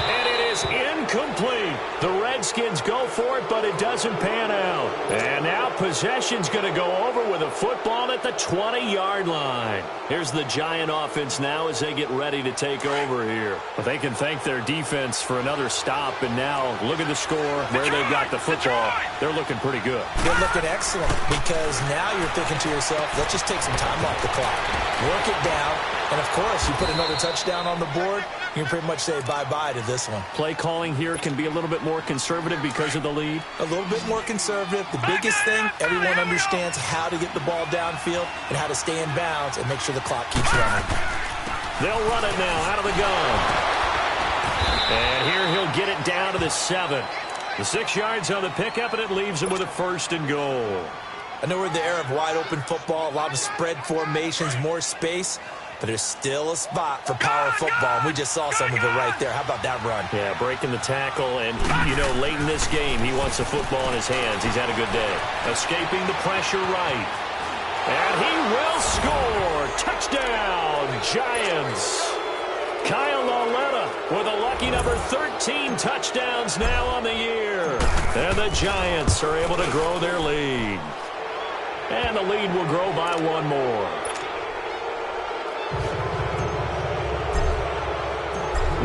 And it is incomplete. The Redskins go for it, but it doesn't pan out. And now possession's going to go over with a football at the 20-yard line. Here's the Giant offense now as they get ready to take over here. But they can thank their defense for another stop. And now look at the score, where they've got the football. They're looking pretty good. They're looking excellent because now you're thinking to yourself, let's just take some time off the clock. Work it down. And, of course, you put another touchdown on the board, you can pretty much say bye-bye to this one. Play calling here can be a little bit more conservative because of the lead. A little bit more conservative. The biggest thing, everyone understands how to get the ball downfield and how to stay in bounds and make sure the clock keeps running. They'll run it now out of the gun. And here he'll get it down to the 7. The 6 yards on the pickup, and it leaves him with a 1st and goal. I know we're in the era of wide-open football, a lot of spread formations, more space, but there's still a spot for power football. We just saw some of it right there. How about that run? Yeah, breaking the tackle, and, you know, late in this game, he wants the football in his hands. He's had a good day. Escaping the pressure right. And he will score. Touchdown, Giants. Kyle Lauletta with a lucky number 13 touchdowns now on the year. And the Giants are able to grow their lead. And the lead will grow by 1 more.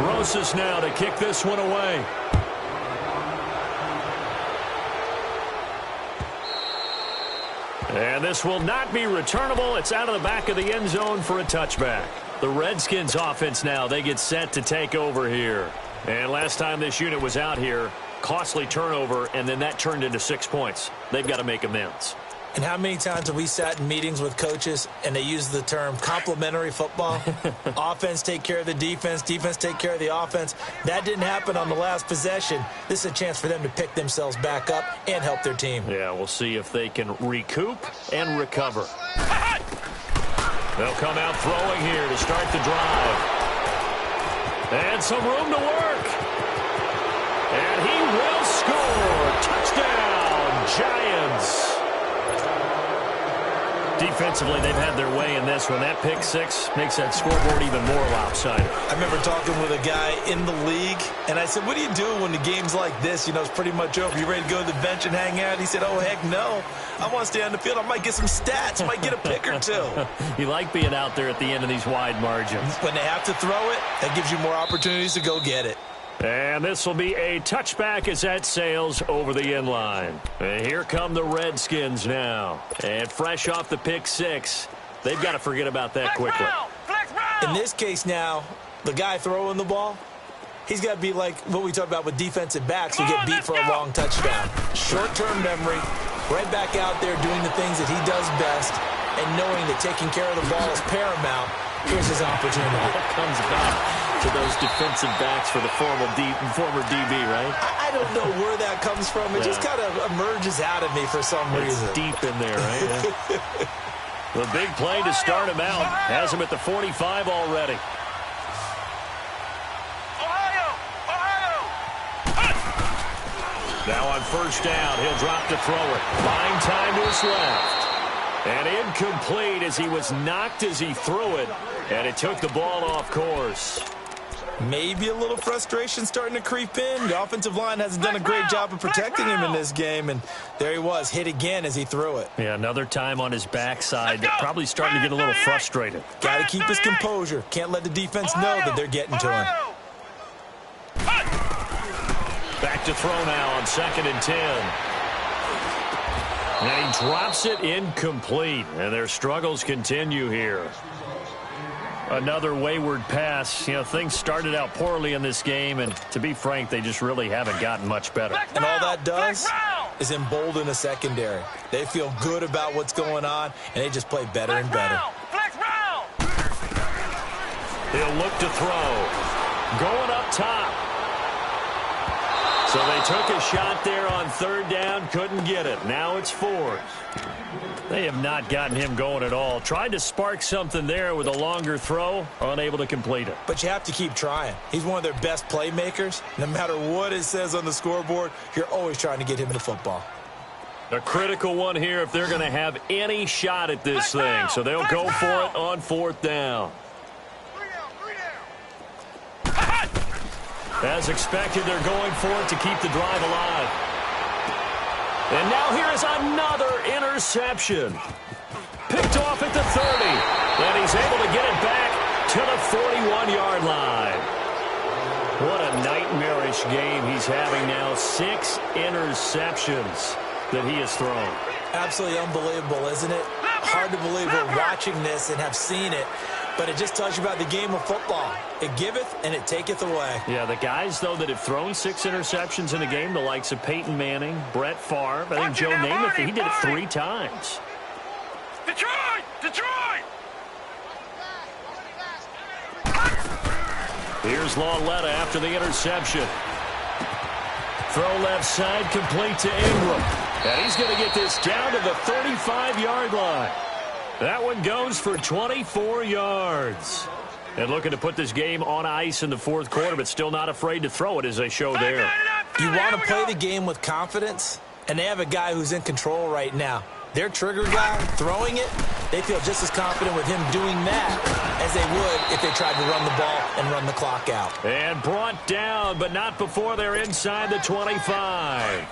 Rosas now to kick this one away. And this will not be returnable. It's out of the back of the end zone for a touchback. The Redskins offense now, they get set to take over here. And last time this unit was out here, costly turnover, and then that turned into 6 points. They've got to make amends. And how many times have we sat in meetings with coaches and they use the term complementary football? Offense take care of the defense, defense take care of the offense. That didn't happen on the last possession. This is a chance for them to pick themselves back up and help their team. Yeah, we'll see if they can recoup and recover. They'll come out throwing here to start the drive. And some room to work. And he will score. Touchdown, Giants. Defensively, they've had their way in this one. That pick 6 makes that scoreboard even more lopsided. I remember talking with a guy in the league, and I said, what do you do when the game's like this? You know, it's pretty much over. You ready to go to the bench and hang out? He said, oh, heck no. I want to stay on the field. I might get some stats. I might get a pick or 2. You like being out there at the end of these wide margins. When they have to throw it, that gives you more opportunities to go get it. And this will be a touchback as that sails over the end line. And here come the Redskins now. And fresh off the pick 6, they've got to forget about that quickly. In this case now, the guy throwing the ball, he's got to be like what we talked about with defensive backs who get beat for a long touchdown. Short-term memory, right back out there doing the things that he does best, and knowing that taking care of the ball is paramount. Here's his opportunity. It comes back to those defensive backs for the former DB, right? I don't know where that comes from. It just kind of emerges out of me for some reason. It's deep in there, right? Yeah. The big play to start him out has him at the 45 already. Now on first down, he'll drop to throw it. Buying time to his left. And incomplete as he was knocked as he threw it. And it took the ball off course. Maybe a little frustration starting to creep in. The offensive line hasn't done a great job of protecting him in this game. And there he was, hit again as he threw it. Yeah, another time on his backside. Probably starting to get a little frustrated. Got to keep his composure. Can't let the defense know that they're getting to him. Back to throw now on 2nd and 10. And he drops it incomplete. And their struggles continue here. Another wayward pass. You know, things started out poorly in this game, and to be frank, they just really haven't gotten much better. And all that does is embolden a secondary. They feel good about what's going on, and they just play better and better. He'll look to throw. Going up top. So they took a shot there on third down, couldn't get it. Now it's fourth. They have not gotten him going at all. Tried to spark something there with a longer throw, unable to complete it. But you have to keep trying. He's one of their best playmakers. No matter what it says on the scoreboard, you're always trying to get him the football. A critical one here if they're going to have any shot at this thing. So they'll go for it on fourth down. As expected, they're going for it to keep the drive alive. And now here is another interception. Picked off at the 30. And he's able to get it back to the 41-yard line. What a nightmarish game he's having now. 6 interceptions that he has thrown. Absolutely unbelievable, isn't it? Hard to believe we're watching this and have seen it. But it just tells you about the game of football. It giveth and it taketh away. Yeah, the guys, though, that have thrown 6 interceptions in a game, the likes of Peyton Manning, Brett Favre, I think Joe Namath, he did it 3 times. Detroit! Detroit! Here's Lauletta after the interception. Throw left side, complete to Ingram. And he's going to get this down to the 35-yard line. That one goes for 24 yards. And looking to put this game on ice in the fourth quarter, but still not afraid to throw it as they show there. You want to play the game with confidence, and they have a guy who's in control right now. Their trigger guy, throwing it, they feel just as confident with him doing that as they would if they tried to run the ball and run the clock out. And brought down, but not before they're inside the 25.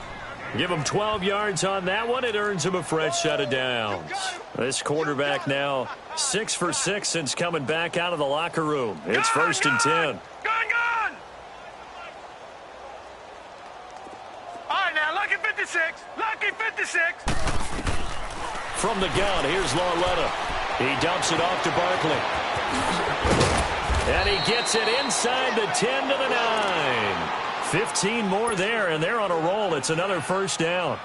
Give him 12 yards on that one. It earns him a fresh set of downs. This quarterback now 6 for 6 since coming back out of the locker room. It's first and 10. Gun! All right, now, lucky 56. Lucky 56. From the gun, here's Lauletta. He dumps it off to Barkley. And he gets it inside the 10 to the 9. 15 more there, and they're on a roll. It's another first down.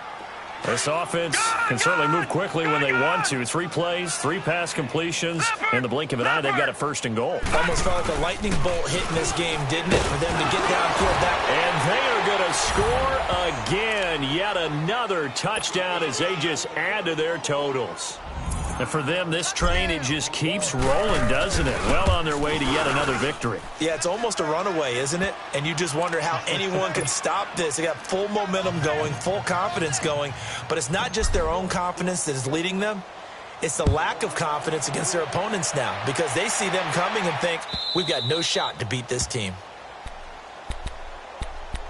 This offense can certainly move quickly when they want to. 3 plays, 3 pass completions. In the blink of an eye, they've got a first and goal. Almost felt like a lightning bolt hit in this game, didn't it, for them to get downfield that. And they are going to score again. Yet another touchdown as they just add to their totals. And for them, this train, it just keeps rolling, doesn't it? Well on their way to yet another victory. Yeah, it's almost a runaway, isn't it? And you just wonder how anyone can stop this. They got full momentum going, full confidence going. But it's not just their own confidence that is leading them. It's the lack of confidence against their opponents now because they see them coming and think, we've got no shot to beat this team.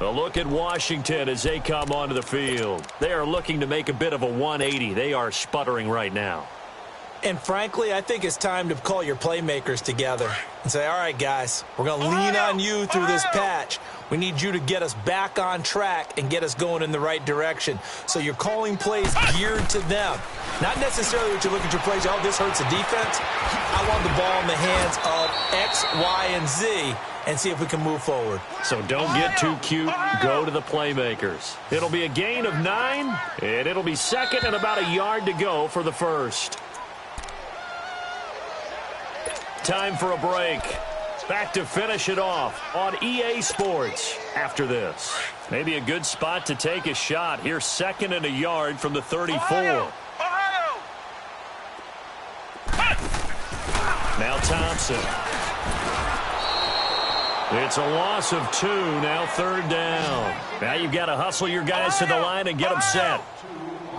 A look at Washington as they come onto the field. They are looking to make a bit of a 180. They are sputtering right now. And frankly, I think it's time to call your playmakers together and say, all right, guys, we're going to lean on you through this patch. We need you to get us back on track and get us going in the right direction. So you're calling plays geared to them. Not necessarily what you look at your plays, oh, this hurts the defense. I want the ball in the hands of X, Y, and Z and see if we can move forward. So don't get too cute. Go to the playmakers. It'll be a gain of 9, and it'll be second and about a yard to go for the first. Time for a break. Back to finish it off on EA Sports after this. Maybe a good spot to take a shot. Here, second and a yard from the 34. Ohio! Now Thompson. It's a loss of 2, now third down. Now you've got to hustle your guys to the line and get them set.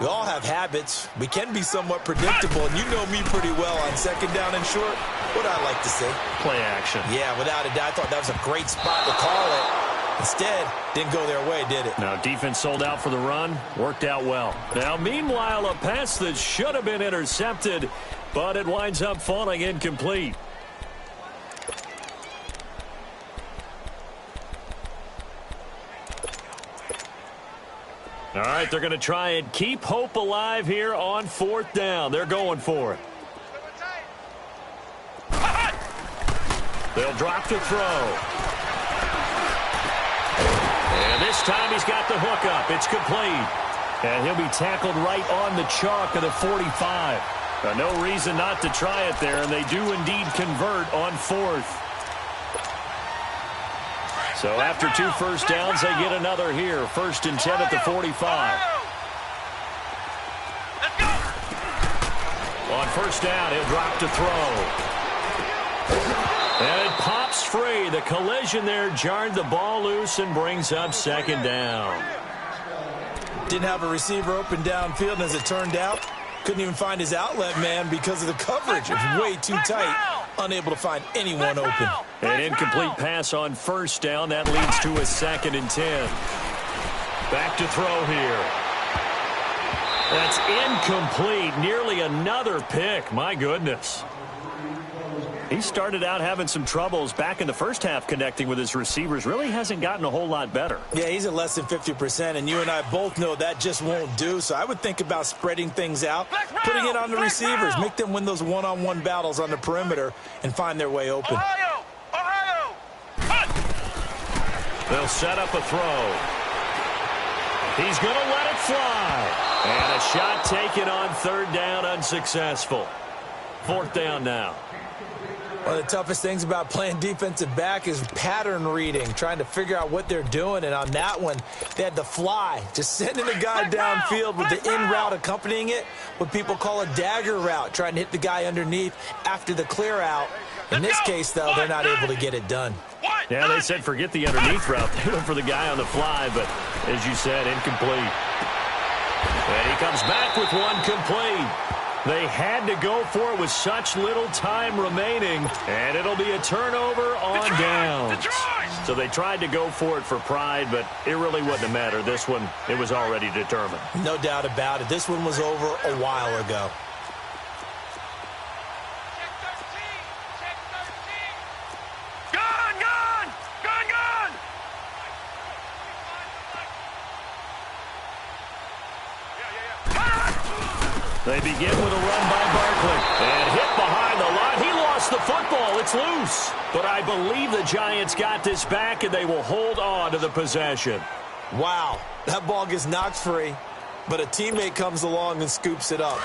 We all have habits. We can be somewhat predictable, and you know me pretty well on second down and short. What I like to see. Play action. Yeah, without a doubt. I thought that was a great spot to call it. Instead, didn't go their way, did it? Now, defense sold out for the run. Worked out well. Now, meanwhile, a pass that should have been intercepted, but it winds up falling incomplete. All right, they're going to try and keep hope alive here on fourth down. They're going for it. They'll drop to throw. And this time he's got the hook up. It's complete. And he'll be tackled right on the chalk of the 45. No reason not to try it there, and they do indeed convert on fourth. So after 2 first downs, they get another here. 1st and 10 at the 45. On 1st down, he'll drop to throw. And it pops free. The collision there jarred the ball loose and brings up 2nd down. Didn't have a receiver open downfield, and as it turned out, couldn't even find his outlet man because of the coverage. It was way too tight, unable to find anyone open. An incomplete pass on 1st down. That leads to a 2nd and 10. Back to throw here. That's incomplete. Nearly another pick. My goodness. He started out having some troubles back in the first half connecting with his receivers. Really hasn't gotten a whole lot better. Yeah, he's at less than 50%, and you and I both know that just won't do. So I would think about spreading things out, putting it on the receivers, make them win those one-on-one battles on the perimeter and find their way open. They'll set up a throw. He's going to let it fly. And a shot taken on 3rd down, unsuccessful. 4th down now. One of the toughest things about playing defensive back is pattern reading, trying to figure out what they're doing. And on that one, they had the fly, just sending a guy downfield with the in route accompanying it, what people call a dagger route, trying to hit the guy underneath after the clear out. In this case, though, they're not able to get it done. Yeah, they said forget the underneath route. They went for the guy on the fly, but as you said, incomplete. And he comes back with one complete. They had to go for it with such little time remaining, and it'll be a turnover on downs. So they tried to go for it for pride, but it really wouldn't have mattered. This one, it was already determined. No doubt about it. This one was over a while ago. They begin with a run by Barkley. And hit behind the line. He lost the football. It's loose. But I believe the Giants got this back, and they will hold on to the possession. Wow. That ball gets knocked free, but a teammate comes along and scoops it up.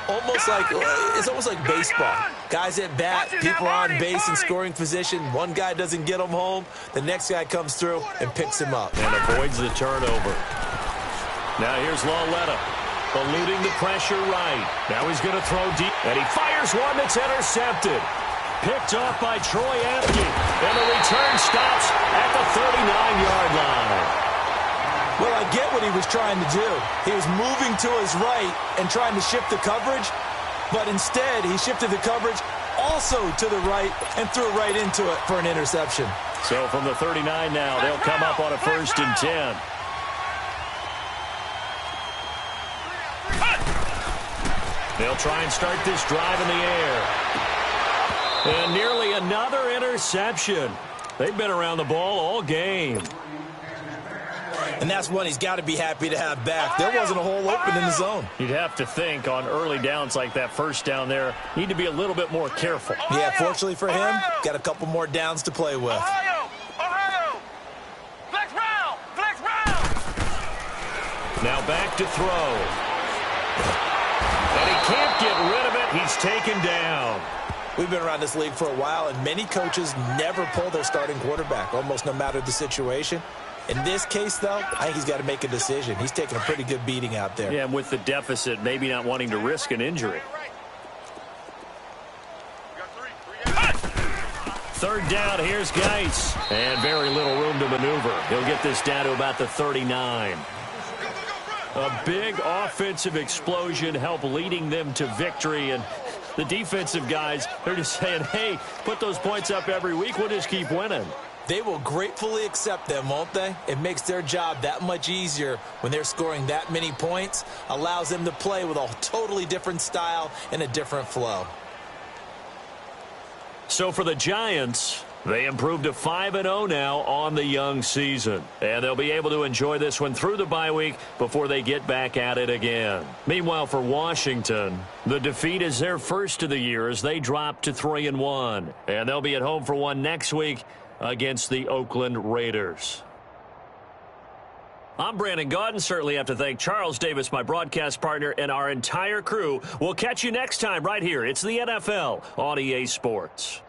It's almost like baseball. Guys at bat, people are on base in scoring position. One guy doesn't get him home. The next guy comes through and picks him up. And avoids the turnover. Now here's Lauletta. Eluding the pressure right. Now he's going to throw deep. And he fires one that's intercepted. Picked off by Troy Apke. And the return stops at the 39-yard line. Well, I get what he was trying to do. He was moving to his right and trying to shift the coverage. But instead, he shifted the coverage also to the right and threw it right into it for an interception. So from the 39 now, they'll come up on a 1st and 10. They'll try and start this drive in the air. And nearly another interception. They've been around the ball all game. And that's one he's got to be happy to have back. There wasn't a hole open in the zone. You'd have to think on early downs like that 1st down there, need to be a little bit more careful. Yeah, fortunately for him, got a couple more downs to play with. Flex round. Now back to throw. And he can't get rid of it. He's taken down. We've been around this league for a while, and many coaches never pull their starting quarterback, almost no matter the situation. In this case, though, I think he's got to make a decision. He's taking a pretty good beating out there. Yeah, and with the deficit, maybe not wanting to risk an injury. 3rd down, here's Geis. And very little room to maneuver. He'll get this down to about the 39. A big offensive explosion helped leading them to victory. And the defensive guys, they're just saying, hey, put those points up every week. We'll just keep winning. They will gratefully accept them, won't they? It makes their job that much easier when they're scoring that many points. Allows them to play with a totally different style and a different flow. So for the Giants, they improved to 5-0 now on the young season. And they'll be able to enjoy this one through the bye week before they get back at it again. Meanwhile, for Washington, the defeat is their first of the year as they drop to 3-1. And they'll be at home for one next week against the Oakland Raiders. I'm Brandon Gaudin. Certainly have to thank Charles Davis, my broadcast partner, and our entire crew. We'll catch you next time right here. It's the NFL on EA Sports.